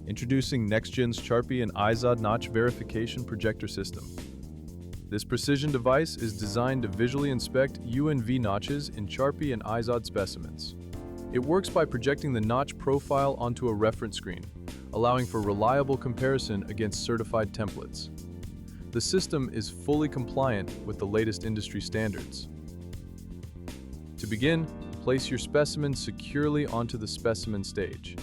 Introducing NextGen's Charpy and Izod notch verification projector system. This precision device is designed to visually inspect UNV notches in Charpy and Izod specimens. It works by projecting the notch profile onto a reference screen, allowing for reliable comparison against certified templates. The system is fully compliant with the latest industry standards. To begin, place your specimen securely onto the specimen stage.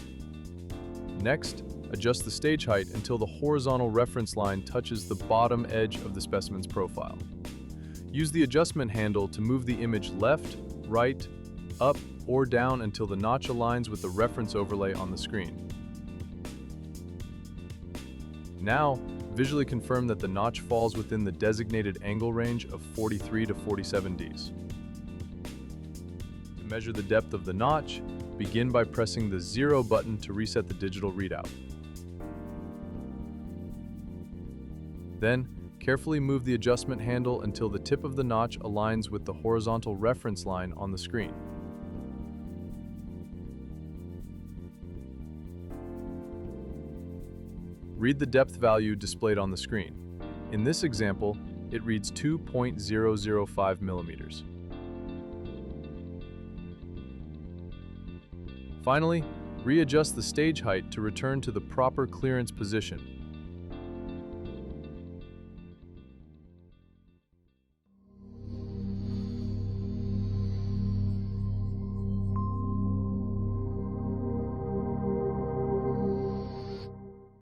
Next, adjust the stage height until the horizontal reference line touches the bottom edge of the specimen's profile. Use the adjustment handle to move the image left, right, up, or down until the notch aligns with the reference overlay on the screen. Now, visually confirm that the notch falls within the designated angle range of 43 to 47 Ds. To measure the depth of the notch, begin by pressing the 0 button to reset the digital readout. Then, carefully move the adjustment handle until the tip of the notch aligns with the horizontal reference line on the screen. Read the depth value displayed on the screen. In this example, it reads 2.005 millimeters. Finally, readjust the stage height to return to the proper clearance position.